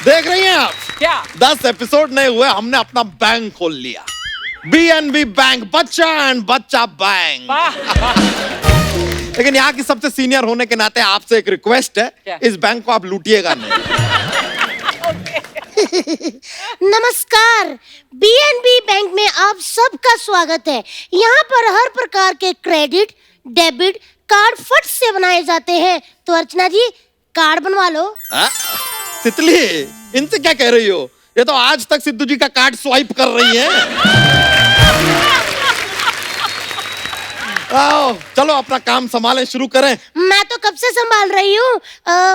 देख रही हैं आप? क्या? 10 एपिसोड नहीं हुए, हमने अपना बैंक खोल लिया। BNB बैंक, बच्चा एंड बच्चा बैंक। लेकिन यहाँ की सबसे सीनियर होने के नाते आपसे एक रिक्वेस्ट है, क्या? इस बैंक को आप लूटिएगा नहीं। नमस्कार, BNB बैंक में आप सबका स्वागत है। यहाँ पर हर प्रकार के क्रेडिट, डेबिट कार्ड फट से बनाए जाते हैं। तो अर्चना जी, कार्ड बनवा लो। तितली, इनसे क्या कह रही हो? ये तो आज तक सिद्धू जी का कार्ड स्वाइप कर रही है। आओ, चलो अपना काम संभालें, शुरू करें। मैं तो कब से संभाल रही हूँ।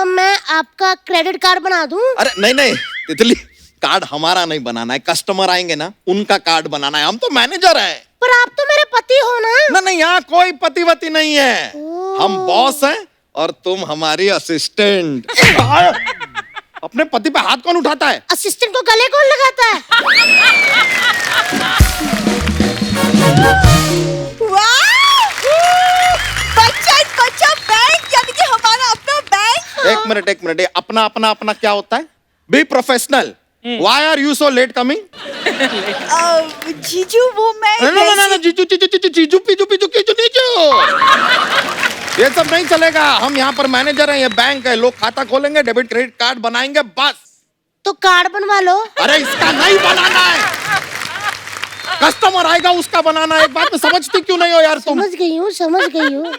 मैं आपका क्रेडिट कार्ड बना दूँ? अरे नहीं नहीं तितली, कार्ड हमारा नहीं बनाना है, कस्टमर आएंगे ना उनका कार्ड बनाना है। हम तो मैनेजर हैं। पर आप तो मेरे पति हो ना। ना नहीं, यहाँ कोई पतिवती नहीं है। हम बॉस हैं और तुम हमारी असिस्टेंट। अपने पति पे हाथ कौन उठाता है? असिस्टेंट को गले कौन लगाता है? बच्चा बैंक, यानी कि हमारा अपना बैंक। एक मिनट, अपना अपना अपना क्या होता है? Be professional. Why are you so late coming? जीजू, वो मैं ना जीजू ये सब नहीं चलेगा। हम यहाँ पर मैनेजर हैं, ये बैंक है। लोग खाता खोलेंगे, डेबिट क्रेडिट कार्ड बनाएंगे, बस। तो कार्ड बनवा लो। अरे इसका नहीं बनाना है, कस्टमर आएगा उसका बनाना है। एक बात में समझती क्यों नहीं हो यार तुम? समझ गई हूँ।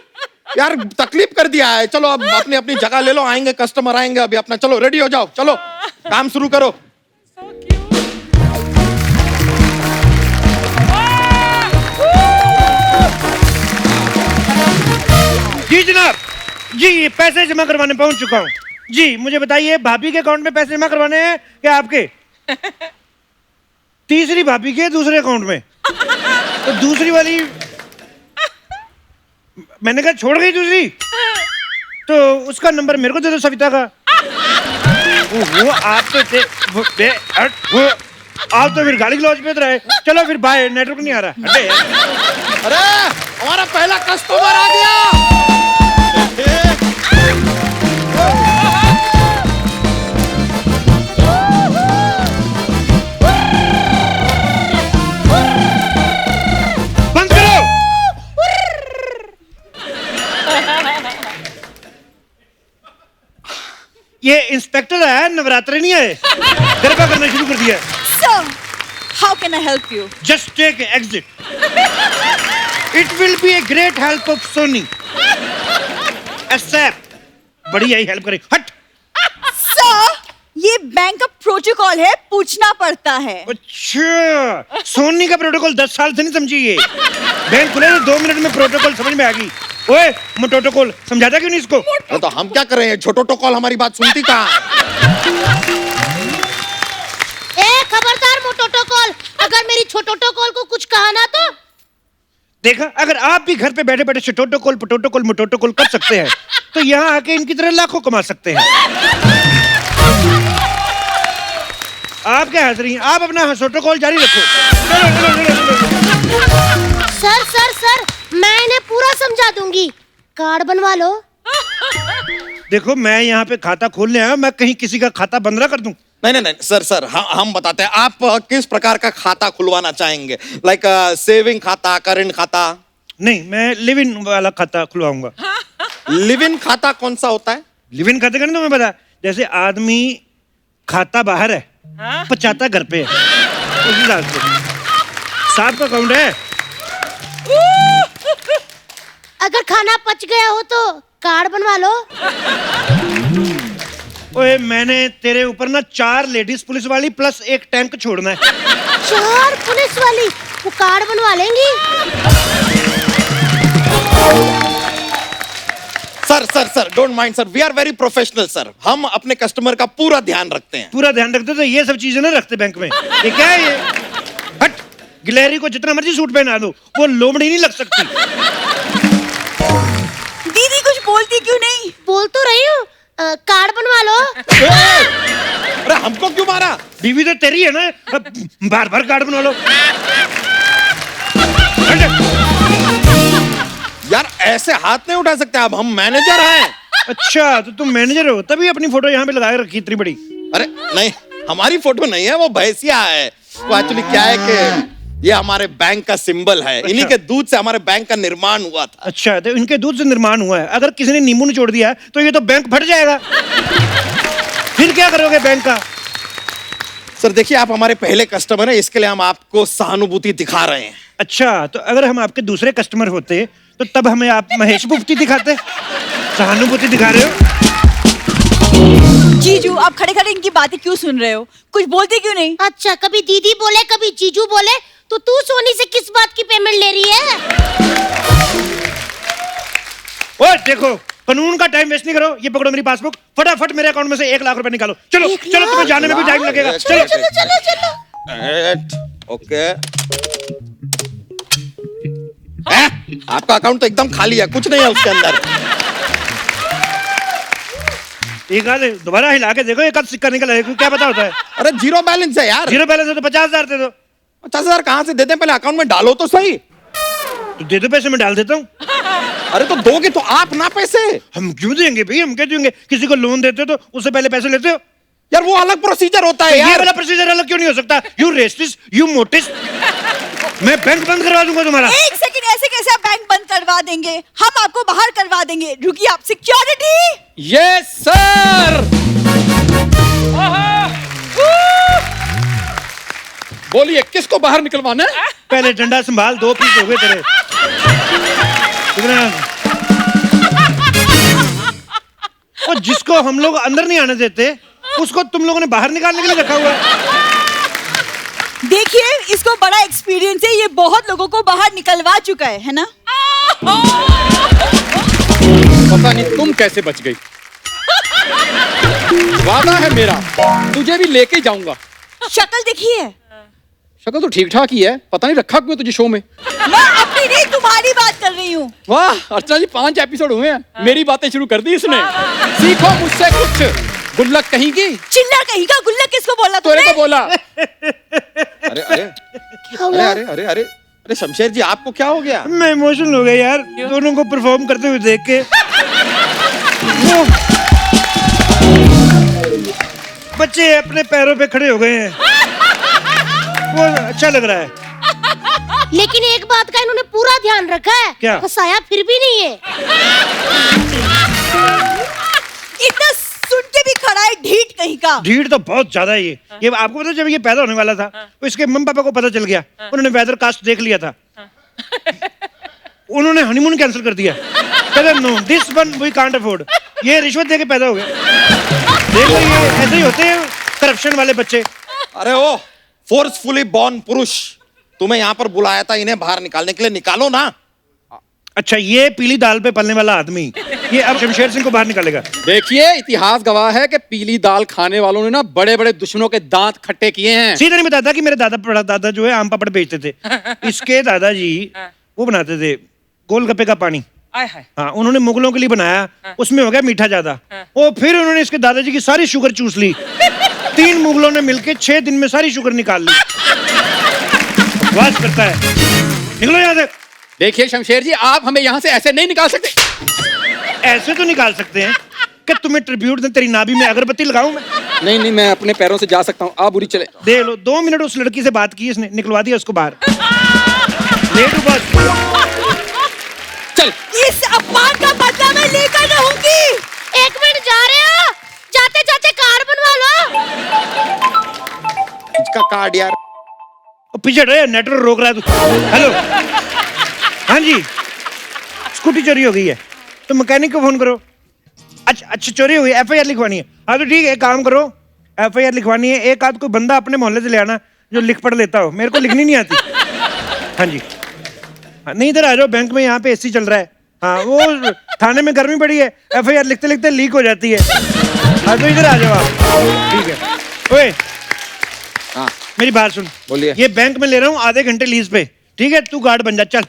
यार तकलीफ कर दिया है। चलो अब अपनी अपनी जगह ले लो, आएंगे कस्टमर आएंगे अभी। अपना चलो रेडी हो जाओ, चलो काम शुरू करो। जी जनाब, जी पैसे जमा करवाने पहुंच चुका हूँ। जी मुझे बताइए, भाभी के अकाउंट में पैसे जमा करवाने हैं क्या आपके? तीसरी भाभी के दूसरे अकाउंट में। तो दूसरी वाली मैंने कहा छोड़ गई दूसरी, तो उसका नंबर मेरे को दे दो, सविता का। वो आप तो थे, आप तो फिर गाड़ी की लॉज पे रहे। चलो फिर बाय, नेटवर्क नहीं आ रहा। अरे हमारा पहला कस्टमर आ गया। बंद करो। ये इंस्पेक्टर है, नवरात्रे नहीं आए, गरबा करना शुरू कर दिया। Sir, how can I help you? Just take exit. It will be a great help of Sony. Accept. बढ़िया ही हेल्प करे। हट। Sir, ये बैंक का प्रोटोकॉल है, पूछना पड़ता है। अच्छा, सोनी का प्रोटोकॉल 10 साल से नहीं समझी ये। बैंक खुले तो 2 मिनट में प्रोटोकॉल समझ में आ गई। ओए, प्रोटोकॉल समझाता क्यों नहीं इसको? तो हम क्या करें? छोटो टोकॉल हमारी बात सुनती कहाँ है? खबरदार मोटोटोकॉल, अगर मेरी छोटोटोकॉल को कुछ कहा ना तो। देखा, अगर आप भी घर पे बैठे बैठे छोटोटोकॉल, पोटोटोकॉल, मोटोटोकॉल कर सकते हैं, तो यहाँ आके इनकी तरह लाखों कमा सकते हैं। आप क्या हंस रही हैं? आप अपना छोटोकॉल जारी रखो। सर, मैं इन्हें पूरा समझा दूंगी। कार्ड बनवा लो। देखो, मैं यहाँ पे खाता खोलने आया, मैं कहीं किसी का खाता बंद ना कर दूं। नहीं सर, हम बताते हैं। आप किस प्रकार का खाता खुलवाना चाहेंगे? लाइक सेविंग खाता, करंट खाता? नहीं, मैं लिव इन वाला खाता खुलवाऊंगा। लिव इन खाता कौन सा होता है? लिव इन खाते का नहीं तुम्हें पता? जैसे आदमी खाता बाहर है, पचाता घर पे है, उसी हिसाब से। साहब का अकाउंट है। अगर खाना पच गया हो तो कार्ड बनवा लो। ओए, मैंने तेरे ऊपर ना 4 लेडीज पुलिस वाली प्लस 1 टैंक छोड़ना है। 4 पुलिस वाली? वो कार्ड बनवा लेंगी। Sir don't mind sir, we are very professional sir. हम अपने कस्टमर का पूरा ध्यान रखते हैं। पूरा ध्यान रखते तो ये सब चीजें ना रखते बैंक में। ये क्या है ये? हट। गिलहरी को जितना मर्जी सूट पहना दो, वो लोमड़ी नहीं लग सकती। दीदी कुछ बोलती क्यों नहीं? बोल तो रही हूँ, कार्ड बनवा लो। अरे हमको क्यों मारा? बीवी तो तेरी है ना, बार बार कार्ड बनवा लो। यार ऐसे हाथ नहीं उठा सकते आप, हम मैनेजर हैं। अच्छा, तो तुम मैनेजर हो, तभी अपनी फोटो यहाँ पे लगा के रखी इतनी बड़ी। अरे नहीं, हमारी फोटो नहीं है, वो भैंसिया है। वो एक्चुअली क्या है कि ये हमारे बैंक का सिंबल है। इन्हीं के दूध से हमारे बैंक का निर्माण हुआ था। अच्छा, तो इनके दूध से निर्माण हुआ है। अगर किसी ने नींबू निचोड़ दिया तो ये तो बैंक फट जाएगा। फिर क्या करोगे बैंक का? सर देखिए, आप हमारे पहले कस्टमर हैं, इसके लिए हम आपको सहानुभूति दिखा रहे हैं। अच्छा, तो अगर हम आपके दूसरे कस्टमर होते तो तब हमें आप महेश मुफ्ती दिखाते। सहानुभूति दिखा रहे हो? जीजू, आप खड़े खड़े इनकी बातें क्यों सुन रहे हो? कुछ बोलते क्यों नहीं? अच्छा, कभी दीदी बोले कभी जीजू बोले, तो तू सोनी से किस बात की पेमेंट ले रही है? ओए देखो, कानून का टाइम वेस्ट नहीं करो। ये पकड़ो मेरी पासबुक, फटाफट मेरे अकाउंट में से 1 लाख रुपए निकालो। चलो चलो, तुम्हें जाने में भी टाइम लगेगा। चलो चलो चलो चलो। ओके। आपका अकाउंट तो एकदम खाली है, कुछ नहीं है उसके अंदर। एक आध दोबारा हिला के देखो, एक आध सिक्का निकला है, क्या पता होता है। अरे जीरो बैलेंस है यार। जीरो बैलेंस है तो 50,000 दे दो। 50,000 कहाँ से देते हैं? पहले अकाउंट में डालो तो सही। तो दे दो पैसे, मैं डाल देता हूँ। अरे तो दोगे तो आप ना पैसे। हम क्यों देंगे भाई? हम क्या देंगे? किसी को लोन देते हो तो उससे पहले पैसे लेते हो। यार वो अलग प्रोसीजर होता है ये यार। वाला प्रोसीजर अलग क्यों नहीं हो सकता? यू रेसिस्ट, यू मोटिस्ट। मैं बैंक बंद करवा दूंगा तुम्हारा। एक सेकंड, ऐसे कैसे आप बैंक बंद करवा देंगे? हम आपको बाहर करवा देंगे। रुकिए, आप सिक्योरिटी। Yes sir. बोलिए, किसको बाहर निकलवाना है? पहले डंडा संभाल, 2 पीस हो गए तेरे। और जिसको हम लोग अंदर नहीं आने देते, उसको तुम लोगों ने बाहर निकालने के लिए रखा हुआ है। देखिए, इसको बड़ा एक्सपीरियंस है, ये बहुत लोगों को बाहर निकलवा चुका है ना? पता नहीं तुम कैसे बच गई। वादा है मेरा, तुझे भी लेके जाऊंगा। शक्ल देखिए। शक्ल तो ठीक ठाक ही है, पता नहीं रखा क्यों तुझे शो में। मैं अपनी नहीं, तुम्हारी बात कर रही हूँ। वाह अर्चना जी, 5 एपिसोड हुए हैं, मेरी बातें शुरू कर दी इसने। सीखो मुझसे कुछ। गुल्लक कहीं की। चिल्लर कहीं का। गुल्लक किसको बोला तूने तुमने? तो बोला। अरे अरे अरे अरे अरे अरे अरे शमशेर जी, आपको क्या हो गया? मैं इमोशनल हो गया यार, दोनों को परफॉर्म करते हुए देख के। बच्चे अपने पैरों पे खड़े हो गए हैं, वो अच्छा लग रहा है। लेकिन एक बात का इन्होंने पूरा ध्यान रखा है। क्या? फंसाया फिर भी नहीं है। इतना सुन के भी खड़ा है, ढीठ कहीं का। भीड़ तो बहुत ज्यादा है। ये आपको पता, जब ये पैदा होने वाला था तो इसके मम्मी पापा को पता चल गया। उन्होंने वेदर कास्ट देख लिया था। उन्होंने हनीमून कैंसिल कर दिया। कहते no, this one we can't afford. ये रिश्वत दे के पैदा हो गए। देख लो, ये ऐसे ही होते हैं करप्शन वाले बच्चे। अरे ओ फोर्सफुली बॉर्न पुरुष, तुम्हें यहाँ पर बुलाया था इन्हें बाहर निकालने के लिए, निकालो ना। अच्छा, ये पीली दाल पे पलने वाला आदमी, ये अब शमशेर सिंह को बाहर निकालेगा। देखिए, इतिहास गवाह है कि पीली दाल खाने वालों ने ना बड़े बड़े दुश्मनों के दांत खट्टे किए हैं। सीधा नहीं बताता कि मेरे दादा परदादा जो है आम पापड़ बेचते थे। इसके दादाजी वो बनाते थे गोलगप्पे का पानी। हाँ, उन्होंने मुगलों के लिए बनाया, उसमें हो गया मीठा ज्यादा। और फिर उन्होंने इसके दादाजी की सारी शुगर चूस ली। 3 मुगलों ने मिलके 6 दिन में सारी शुगर निकाल ली। वास करता है। निकलो यहाँ से। देखिए शमशेर जी, आप हमें यहाँ से ऐसे नहीं निकाल सकते। ऐसे तो निकाल सकते हैं कि तुम्हें ट्रिब्यूट दे, तेरी नाभि में अगरबत्ती लगाऊं मैं? नहीं नहीं, मैं अपने पैरों से जा सकता हूँ, आप बुरी चले। देख लो, 2 मिनट उस लड़की से बात की इसने, निकलवा दिया उसको बाहर। लेट बस। चल। इस अपमान का बदला मैं लेकर रहूंगी। 1 मिनट, जा रहे हो? जाते जाते कार्ड बनवा लो। इसका कार्ड यार। और पीछे रहे, नेटवर्क रोक रहा है तू। हेलो, हाँ जी, स्कूटी चोरी हो गई है तो मैकेनिक को फोन करो। अच्छा चोरी हुई, FIR लिखवानी है। हाँ तो ठीक है, एक काम करो, FIR लिखवानी है। एक आध कोई बंदा अपने मोहल्ले से ले आना जो लिख पढ़ लेता हो, मेरे को लिखनी नहीं आती। हाँ जी, हाँ, नहीं इधर आ जाओ, बैंक में यहाँ पे AC चल रहा है। हाँ, वो थाने में गर्मी पड़ी है, FIR लिखते लिखते लीक हो जाती है। हाँ तो इधर आ जाओ आप। ठीक है। ओए हाँ मेरी बात सुन, बोलिए। ये बैंक में ले रहा हूँ आधे घंटे लीज पे, ठीक है? तू गार्ड बन जा, चल।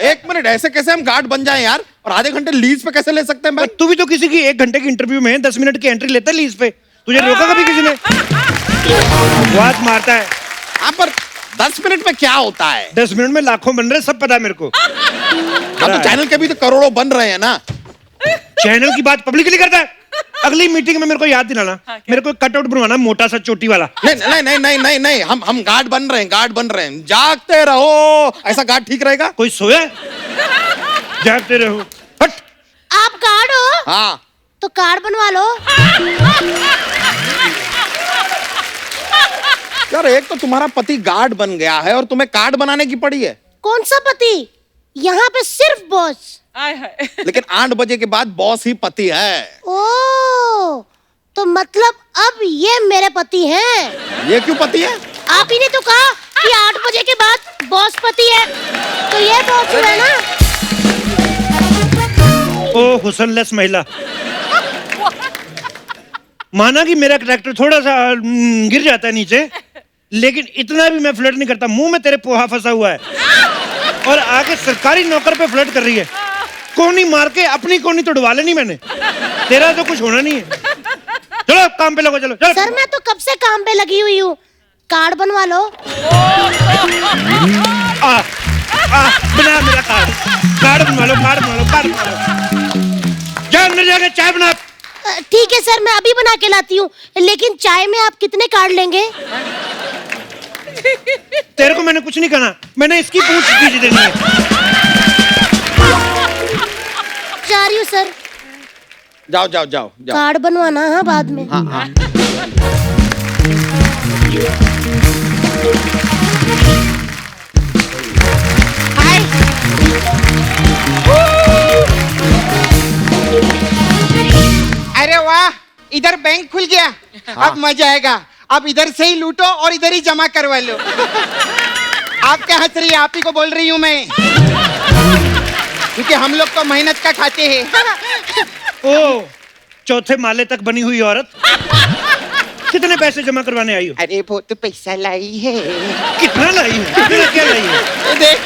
1 मिनट, ऐसे कैसे हम गार्ड बन जाएं यार? और आधे घंटे लीज पे कैसे ले सकते हैं भाई? तू भी तो किसी की 1 घंटे की इंटरव्यू में 10 मिनट की एंट्री लेता है लीज पे। तुझे रोका कभी किसी ने? बात मारता है। हाँ पर 10 मिनट में क्या होता है? 10 मिनट में लाखों बन रहे, सब पता है मेरे को। हाँ तो चैनल के भी तो करोड़ों बन रहे हैं ना। चैनल की बात पब्लिकली करता है। अगली मीटिंग में मेरे को याद दिलाना। मेरे को कटआउट बनवाना मोटा सा चोटी वाला। नहीं नहीं नहीं नहीं नहीं नहीं, हम गार्ड बन रहे हैं, गार्ड बन रहे हैं। जागते रहो, ऐसा गार्ड ठीक रहेगा। कोई सोया? जागते रहो। हट। आप गार्ड हो? हाँ तो कार्ड बनवा लो। यार, एक तो तुम्हारा पति गार्ड बन गया है और तुम्हें कार्ड बनाने की पड़ी है। कौन सा पति? यहाँ पे सिर्फ बॉस। लेकिन 8 बजे के बाद बॉस ही पति है। ओ, तो मतलब अब ये मेरे पति हैं। ये क्यों पति है? आप ही ने तो कहा कि 8 बजे के बाद बॉस पति है, तो ये बॉस है ना। ओ हुस्नलेस महिला। माना कि मेरा कैरेक्टर थोड़ा सा गिर जाता है नीचे, लेकिन इतना भी मैं फ्लर्ट नहीं करता। मुंह में तेरे पोहा फंसा हुआ है और आगे सरकारी नौकर पे फ्लर्ट कर रही है। कोनी मार के अपनी कोनी तोड़वा लेनी मैंने। तेरा तो कुछ होना नहीं है। चलो काम पे लगो, चलो चलो। सर मैं तो कब से काम पे लगी हुई हूँ, कार्ड बनवा लो। बना मेरा कार्ड बनवा लो, कार्ड बनवा लो, कार्ड बनवा लो। जा अंदर जाके चाय बना। ठीक है सर, मैं अभी बना के लाती हूँ, लेकिन चाय में आप कितने कार्ड लेंगे? तेरे को मैंने कुछ नहीं कहना, मैंने इसकी पूछ कीजिए देनी है। जा रही हूँ सर। जाओ जाओ जाओ जाओ। कार्ड बनवाना हाँ बाद में। हाँ हाँ। अरे वाह, इधर बैंक खुल गया। अब मजा आएगा। अब इधर से ही लूटो और इधर ही जमा करवा लो। आप क्या हंस रही है? आप ही को बोल रही हूँ मैं, क्योंकि हम लोग तो मेहनत का खाते हैं। ओ, चौथे माले तक बनी हुई औरत, कितने पैसे जमा करवाने आई हो? अरे वो तो पैसा लाई है। कितना लाई है? कितना क्या लाई है? देख,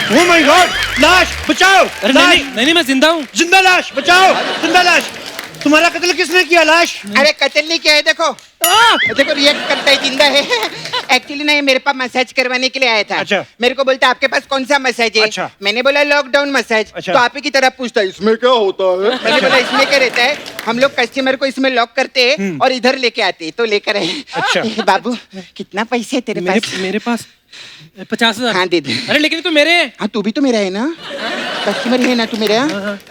Oh my God! लाश बचाओ! अरे लाश! नहीं, मैं जिंदा हूँ। जिंदा लाश बचाओ! जिंदा लाश! तुम्हारा कत्ल किसने किया? लाश? अरे कत्ल नहीं किया है। देखो देखो, रिएक्ट करता है, जिंदा है। एक्चुअली ना ये मेरे पास मसाज करवाने के लिए आया था। अच्छा। मेरे को बोलता आपके पास कौन सा मसाज है? अच्छा। मैंने बोला लॉकडाउन मसाज। अच्छा। तो आप ही की तरह पूछता है इसमें क्या होता है? मैंने बोला इसमें क्या रहता है, हम लोग कस्टमर को इसमें लॉक करते हैं और इधर लेके आते हैं, तो लेकर आए। अच्छा। बाबू कितना पैसे है तेरे पास? मेरे पास 50,000। हाँ दे दे। अरे लेकिन तो मेरे हैं। हाँ तू भी तो मेरा है ना, कस्टमर ही है ना तू मेरा।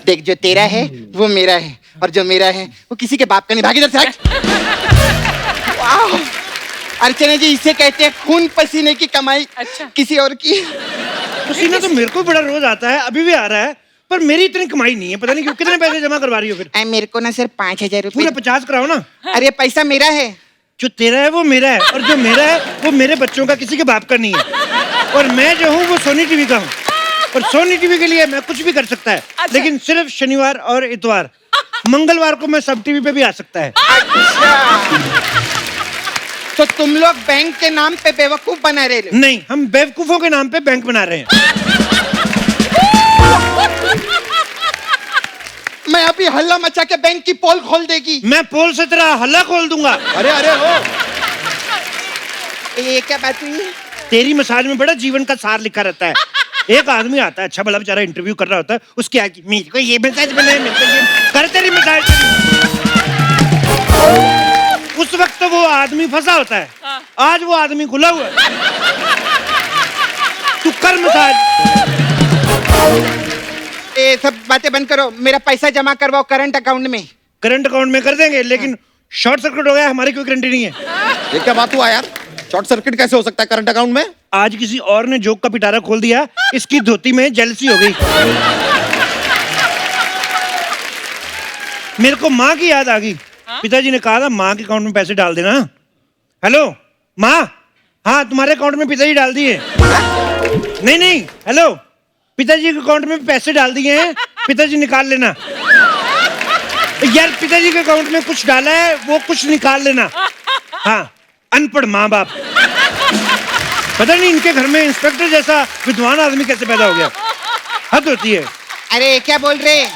देख, जो तेरा है वो मेरा है और जो मेरा है वो किसी के बाप का नहीं। भाग इधर से हट। वाह, अर्चना जी इसे कहते हैं खून पसीने की कमाई। अच्छा। किसी और की। पसीना तो मेरे को बड़ा रोज आता है, अभी भी आ रहा है, पर मेरी इतनी कमाई नहीं है। पता नहीं क्यों। कितने पैसे जमा करवा रही हो फिर? मेरे को ना सर 5,000 पूरा रुपए। 50 कराओ ना। अरे पैसा मेरा है। जो तेरा है वो मेरा है, और जो मेरा है वो मेरे बच्चों का, किसी के बाप का नहीं है। और मैं जो हूँ वो सोनी टीवी का हूँ, और सोनी टीवी के लिए मैं कुछ भी कर सकता है। अच्छा। लेकिन सिर्फ शनिवार और इतवार, मंगलवार को मैं सब टीवी पे भी आ सकता है। तो तुम लोग बैंक के नाम पे बेवकूफ बना रहे हो? नहीं, हम बेवकूफों के नाम पे बैंक बना रहे हैं। मैं अभी हल्ला मचा के बैंक की पोल खोल देगी। मैं पोल से तेरा हल्ला खोल दूंगा। अरे अरे हो, ये क्या बात हुई? तेरी मसाज में बड़ा जीवन का सार लिखा रहता है। एक आदमी आता है, अच्छा भला बेचारा इंटरव्यू कर रहा होता है, उसके आगे मेरे को ये मसाज बनाए, मेरे को ये कर, तेरी मसाज। उस वक्त तो वो आदमी फंसा होता है, आज वो आदमी खुला हुआ है। तू कर मसाज। ये सब बातें बंद करो, मेरा पैसा जमा करवाओ करंट अकाउंट में। करंट अकाउंट में कर देंगे, लेकिन शॉर्ट सर्किट हो गया, हमारी कोई गारंटी नहीं है। ये क्या बात हुआ यार? शॉर्ट सर्किट कैसे हो सकता है करंट अकाउंट में? आज किसी और ने जोक का पिटारा खोल दिया, इसकी धोती में जेलसी हो गई। मेरे को माँ की याद आ गई। पिताजी ने कहा था माँ के अकाउंट में पैसे डाल देना। हेलो माँ, हाँ तुम्हारे अकाउंट में पिताजी डाल दिए। नहीं नहीं, हेलो, पिताजी के अकाउंट में पैसे डाल दिए हैं, पिताजी निकाल लेना। यार पिताजी के अकाउंट में कुछ डाला है, वो कुछ निकाल लेना। हाँ, अनपढ़ माँ बाप। पता नहीं इनके घर में इंस्पेक्टर जैसा विद्वान आदमी कैसे पैदा हो गया। हद होती है। अरे क्या बोल रहे?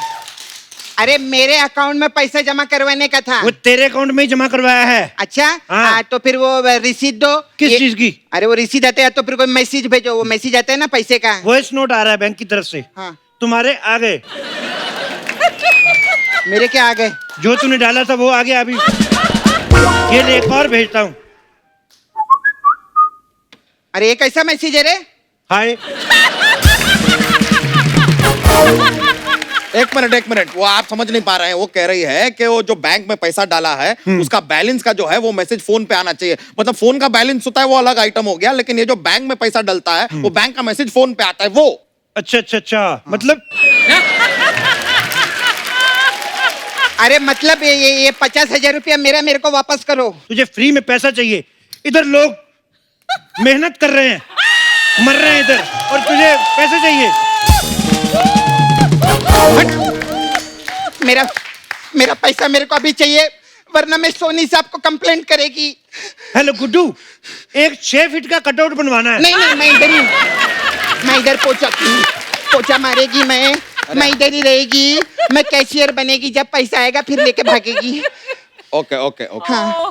अरे मेरे अकाउंट में पैसा जमा करवाने का था। वो तेरे अकाउंट में ही जमा करवाया है। अच्छा हाँ। तो फिर वो रिसीट दो। किस चीज की? अरे वो रिसीट आता है तो फिर कोई मैसेज भेजो, वो मैसेज आता है ना पैसे का। वॉइस नोट आ रहा है बैंक की तरफ से। हाँ। तुम्हारे आ गए। मेरे क्या आ गए? जो तूने डाला था वो आ गया अभी। ये ले, एक और भेजता हूँ। अरे ये कैसा मैसेज है रे? हाय। एक मिनट, वो आप समझ नहीं पा रहे हैं। वो कह रही है कि वो जो बैंक में पैसा डाला है उसका बैलेंस का जो है वो मैसेज फोन पे आना चाहिए। मतलब फोन का बैलेंस होता है वो अलग आइटम हो गया, लेकिन ये जो बैंक में पैसा डलता है वो बैंक का मैसेज फोन पे आता है वो। अच्छा, मतलब अरे मतलब ये 50,000 रुपया मेरे को वापस करो। तुझे फ्री में पैसा चाहिए? इधर लोग मेहनत कर रहे हैं, मर रहे हैं इधर, और तुझे पैसे चाहिए? मेरा पैसा मेरे को अभी चाहिए, वरना मैं सोनी साहब को कंप्लेंट करेगी। हेलो गुड्डू, एक 6 फीट का कटआउट बनवाना है। नहीं, मैं इधर ही, मैं इधर पोछा मारेगी, मैं इधर ही रहेगी। मैं कैशियर बनेगी, जब पैसा आएगा फिर लेके भागेगी। ओके। हाँ।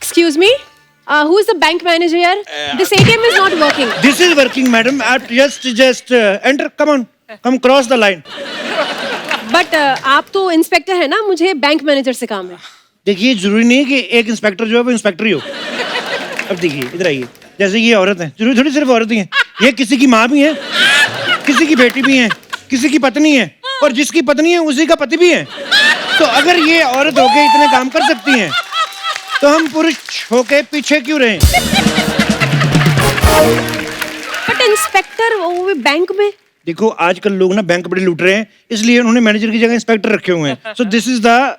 Excuse me, who is the bank manager here? This ATM is not working. This is working, madam. Just enter. Come cross the line. But आप तो इंस्पेक्टर है ना, मुझे बैंक मैनेजर से काम है। देखिए, जरूरी नहीं है कि एक इंस्पेक्टर जो है वो इंस्पेक्टर ही हो। अब देखिए, इधर आइए। जैसे ये औरत है, जरूरी थोड़ी सिर्फ औरत ही है, ये किसी की माँ भी है, किसी की बेटी भी है, किसी की पत्नी है, और जिसकी पत्नी है उसी का पति भी है। तो अगर ये औरत होके इतने काम कर सकती हैं, तो हम पुरुष होके पीछे क्यों रहे? बट इंस्पेक्टर वो भी बैंक में। देखो, आजकल लोग ना बैंक बड़े लूट रहे हैं, इसलिए उन्होंने मैनेजर की जगह इंस्पेक्टर रखे हुए हैं। So this is the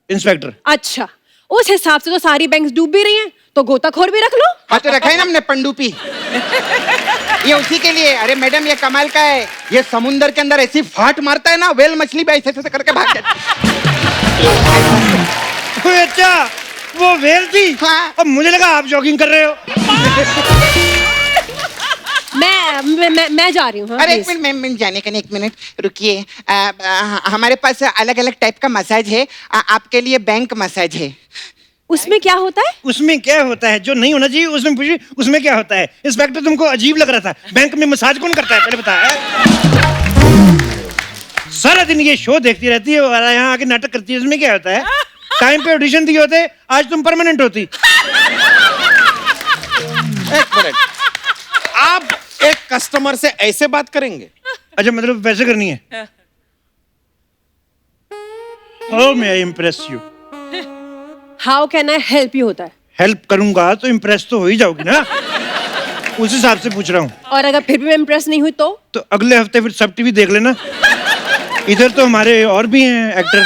inspector. अच्छा, उस हिसाब से तो सारी बैंक्स डूब भी रही हैं, तो गोताखोर भी रख लो। हाँ तो रखा है ना हमने पनडुब्बी, ये उसी के लिए। अरे मैडम, ये कमाल का है, ये समुंदर के अंदर ऐसी फाट मारता है ना, वेल मछली भी ऐसे करके भाग जाती है। अच्छा, वो वेल थी? हाँ। अब मुझे लगा आप जॉगिंग कर रहे हो। मैं जा रही हूँ। हाँ, अरे एक मिनट जाने का नहीं, एक मिनट रुकिए। हमारे पास अलग अलग टाइप का मसाज है, आपके लिए बैंक मसाज है। उसमें क्या होता है? उसमें क्या होता है जो नहीं होना चाहिए, उसमें पूछिए उसमें क्या होता है। इंस्पेक्टर, तुमको अजीब लग रहा था, बैंक में मसाज कौन करता है पहले बता। सारा दिन ये शो देखती रहती है और यहाँ आके नाटक करती है, इसमें क्या होता है? टाइम पे ऑडिशन दिए होते, आज तुम परमानेंट होती। एक मिनट, आप एक कस्टमर से ऐसे बात करेंगे? अच्छा, मतलब वैसे करनी है? How may I impress you? How can I help you होता है। हेल्प करूंगा तो इम्प्रेस तो हो ही जाओगी ना, उस हिसाब से पूछ रहा हूँ। और अगर फिर भी मैं इम्प्रेस नहीं हुई तो अगले हफ्ते फिर सब टीवी देख लेना। इधर तो हमारे और भी हैं एक्टर।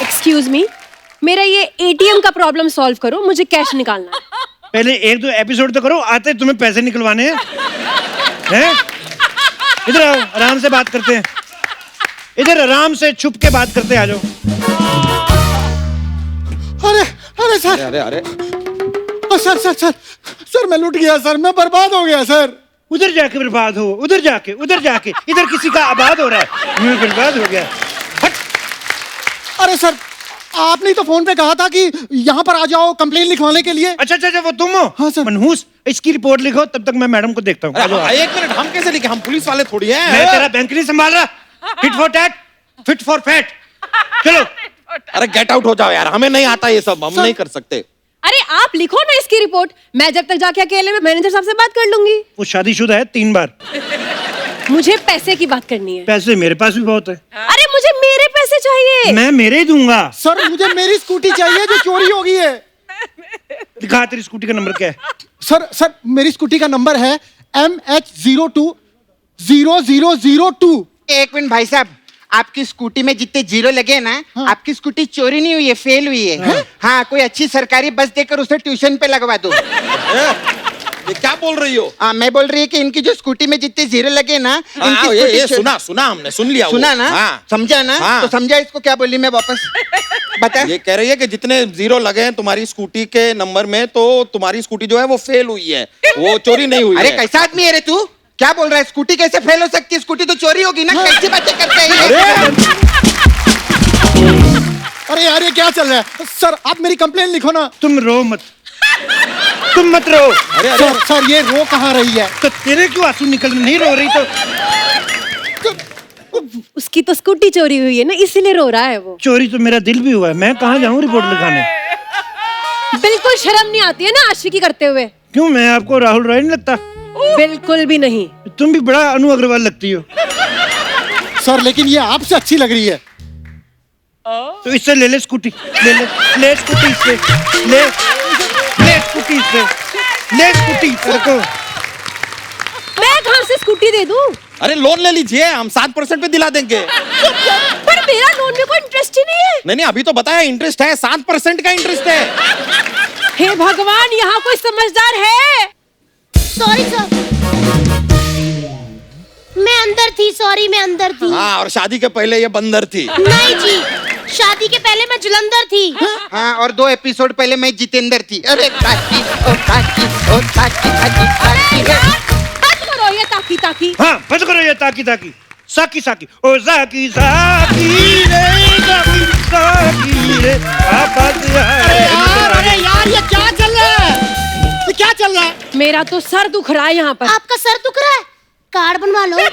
एक्सक्यूज मी, मेरा ये एटीएम का प्रॉब्लम सॉल्व करो, मुझे कैश निकालना है। पहले 1-2 एपिसोड तो करो, आते तुम्हें पैसे निकलवाने हैं? इधर आओ, आराम से बात करते हैं। इधर आराम से छुप के बात करते, आ जाओ। अरे सर, अरे सर मैं लुट गया सर, मैं बर्बाद हो गया सर। उधर जाके बर्बाद हो, उधर जाके इधर किसी का आबाद हो रहा है, मैं बर्बाद हो गया। हट। अरे सर, आपने तो फोन पे कहा था कि यहाँ पर आ जाओ कंप्लेन लिखवाने के लिए। अच्छा, वो तुम हो? हाँ सर। मनहूस, इसकी रिपोर्ट लिखो, तब तक मैं मैडम को देखता हूँ। एक मिनट, हम कैसे लिखे? हम पुलिस वाले थोड़ी हैं। मैं तेरा बैंक नहीं संभाल रहा। Fit for tat, fit for fat. चलो। अरे गेट आउट हो जाओ यार, हमें नहीं आता ये सब, हम नहीं कर सकते। अरे आप लिखो ना इसकी रिपोर्ट, मैं जब तक जाके अकेले में मैनेजर साहब से बात कर लूंगी। वो शादीशुदा है 3 बार। मुझे पैसे की बात करनी है। पैसे मेरे पास भी बहुत है। अरे मुझे मेरे पैसे चाहिए। मैं मेरे ही दूंगा। सर मुझे मेरी स्कूटी चाहिए जो चोरी हो गई है। दिखा, तेरी स्कूटी का नंबर क्या है? सर मेरी स्कूटी का नंबर है MH020002। एक मिनट भाई साहब, आपकी स्कूटी में जितने जीरो लगे ना, हाँ। आपकी स्कूटी चोरी नहीं हुई है, फेल हुई है। हाँ, कोई अच्छी सरकारी बस देकर उसे ट्यूशन पे लगवा दो। ये क्या बोल रही हो? मैं बोल रही है कि इनकी जो स्कूटी में जितने जीरो लगे ना, इनकी ये स्कूटी सुना हमने, सुन लिया। सुना ना? हाँ। समझा ना? हाँ। तो समझा इसको क्या बोली मैं वापस बता। ये कह रही है कि जितने जीरो लगे हैं तुम्हारी स्कूटी के नंबर में, तो तुम्हारी स्कूटी जो है वो फेल हुई है, वो चोरी नहीं हुई अरे है। कैसा आदमी है रे तू? क्या बोल रहा है? स्कूटी कैसे फेल हो सकती है? स्कूटी तो चोरी होगी ना, कैसी बातें करते हैं? अरे यार ये क्या चल रहा है? सर आप मेरी कंप्लेन लिखो ना। तुम रो मत, तुम मत रो। सर ये रो कहाँ रही है? तो तेरे क्यों आंसू निकल नहीं रो रही तो? उसकी तो स्कूटी चोरी हुई है ना, इसीलिए रो रहा है वो। चोरी तो मेरा दिल भी हुआ है, मैं कहाँ जाऊँ रिपोर्ट लिखाने? बिल्कुल शर्म नहीं आती है ना आशिकी करते हुए? क्यों, मैं आपको राहुल रॉय नहीं लगता? बिल्कुल भी नहीं। तुम भी बड़ा अनु अग्रवाल लगती हो। सर लेकिन ये आपसे अच्छी लग रही है। तो इससे ले ले स्कूटी, ले स्कूटी इससे, ले स्कूटी इससे, ले स्कूटी तेरे को। मैं कहाँ से स्कूटी दे दूँ? अरे लोन ले लीजिए, हम 7% पे दिला देंगे। पर मेरा लोन में कोई इंटरेस्ट ही नहीं है। नहीं अभी तो बताया इंटरेस्ट है, 7% का इंटरेस्ट है। हे भगवान, यहाँ कोई समझदार है? सॉरी सर, मैं अंदर थी, सॉरी मैं अंदर थी। हाँ, और शादी के पहले ये बंदर थी। नहीं जी, शादी के पहले मैं जलंधर थी। हाँ, और 2 एपिसोड पहले मैं जितेंद्र थी। अरे ताकी, ओ ताकी, ओ ताकी, ताकी, ताकी। बंद करो ये ताकी ताकी। हाँ बंद करो ये ताकी ताकी, साकी साकी, ओ साकी साकी रे, साकी साकी रे, अरे यार ये क्या चल रहा है? ये क्या चल रहा है? मेरा तो सर दुख रहा है यहाँ पर। आपका सर दुख रहा है? कार्ड बनवा लो। कौन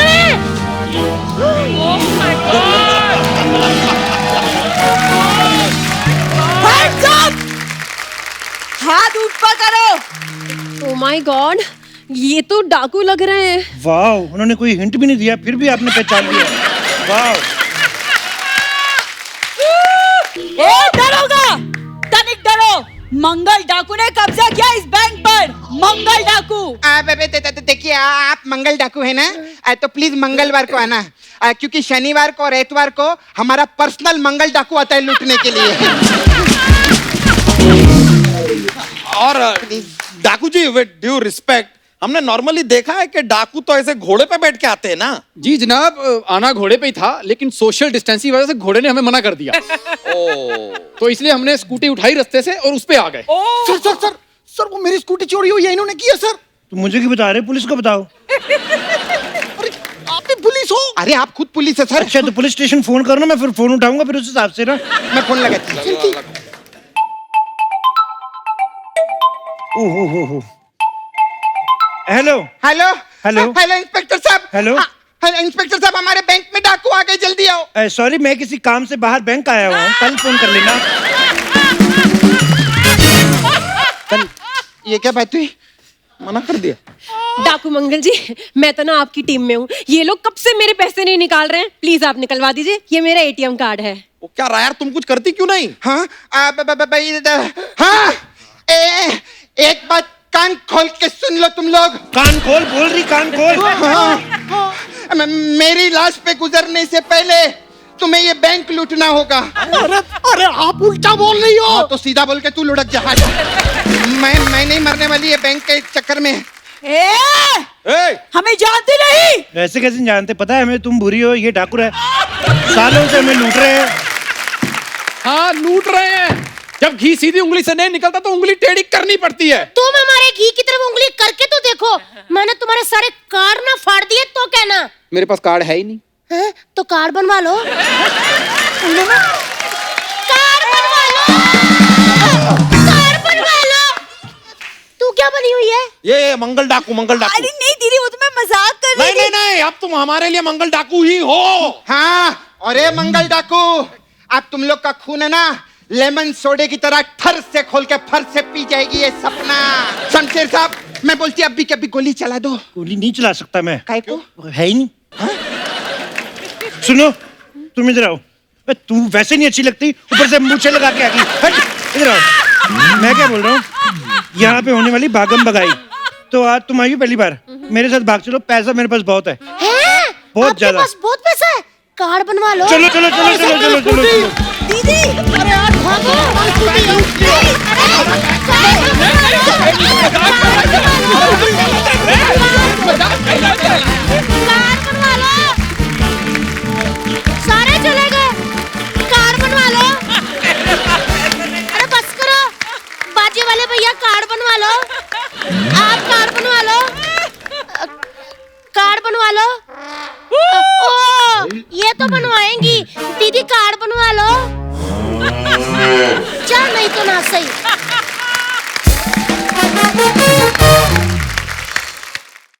है? हाथ ऊपर करो। ओह माय गॉड, ये तो डाकू लग रहे हैं। वाह, उन्होंने कोई हिंट भी नहीं दिया, फिर भी आपने पहचान लिया। वाह। ए डरोगा, तनिक डरो। मंगल डाकू ने कब्जा किया इस बैंक पर। मंगल डाकू। देखिए, आप मंगल डाकू है ना, तो प्लीज मंगलवार को आना, क्योंकि शनिवार को और एतवार को हमारा पर्सनल मंगल डाकू आता है लूटने के लिए। और डाकू जी, विद ड्यू रिस्पेक्ट, हमने नॉर्मली देखा है कि डाकू तो ऐसे घोड़े पे बैठ के आते हैं ना। जी जनाब, आना घोड़े पे ही था, लेकिन सोशल डिस्टेंसिंग की वजह से घोड़े ने हमें मना कर दिया। तो इसलिए हमने स्कूटी उठाई रास्ते से और उस पे आ गए। सर सर सर सर वो मेरी स्कूटी चोरी हुई है, इन्होंने की है सर। तो मुझे क्यों बता रहे, पुलिस को बताओ। अरे आप भी पुलिस हो? अरे आप खुद पुलिस है सर। अच्छा तो पुलिस स्टेशन फोन करना, मैं फिर फोन उठाऊंगा, फिर उस हिसाब से ना। मैं फोन लगाती हूँ। ओहो, hello hello hello. Hello inspector साहब। हेलो। हेलो इंस्पेक्टर साहब, हमारे बैंक में डाकू आ गए, जल्दी आओ। सॉरी, मैं किसी काम से बाहर बैंक आया हुआ हूँ, कल फोन कर लेना। कल? ये क्या बात हुई? मना कर दिया। डाकू मंगल जी, मैं तो ना आपकी टीम में हूँ। ये लोग कब से मेरे पैसे नहीं निकाल रहे हैं, प्लीज आप निकलवा दीजिए। ये मेरा एटीएम कार्ड है। वो क्या रहा यार, तुम कुछ करती क्यों नहीं? हाँ, हाँ, एक बात कान खोल के सुन लो तुम लोग। कान खोल बोल रही, कान खोल। मेरी लाश पे गुजरने से पहले तुम्हें ये बैंक लूटना होगा। अरे आप उल्टा बोल रही हो। तो सीधा बोल के तू लुढ़क जा। मैं नहीं मरने वाली है बैंक के चक्कर में। हमें जानते नहीं। ऐसे कैसे जानते, पता है हमें तुम बुरी हो, ये ठाकुर है, सालों से हमें लूट रहे हैं। हाँ लूट रहे हैं। जब घी सीधी उंगली से नहीं निकलता तो उंगली टेढ़ी करनी पड़ती है। तुम हमारे घी की तरफ उंगली करके तो देखो, मैंने तुम्हारे सारे कार्ड ना फाड़ दिए तो कहना। मेरे पास कार्ड है ही नहीं। हैं? तो कार्ड बनवा लो। कार्ड बनवा लो। कार्ड बनवा लो। तू क्या बनी हुई है? ये मंगल डाकू, मंगल डाकू। अरे नहीं दीदी, वो तो मैं मजाक कर रही थी। नहीं, अब तुम हमारे लिए मंगल डाकू ही हो। हाँ, अरे मंगल डाकू, अब तुम लोग का खून है ना, लेमन सोडे की तरह ठर से खोल के फर से पी जाएगी ये सपना। शमशेर साहब, मैं बोलती अभी के अभी गोली चला दो। गोली नहीं चला सकता मैं, काय को? है ही नहीं। सुनो, तुम इधर आओ। तू वैसे नहीं अच्छी लगती, ऊपर से मूछें लगा के आ गई। हट, इधर आओ। मैं क्या बोल रहा हूँ, यहाँ पे होने वाली भागम भगाई, तो आज तुम आई हो पहली बार, मेरे साथ भाग चलो, पैसा मेरे पास बहुत है। बहुत ज्यादा। आपके पास बहुत पैसा है, कार्ड बनवा लो। चलो चलो चलो चलो चलो चलो दीदी, अरे यार भागो। सारे चले गए, कार्ड बनवा लो। अरे ना सही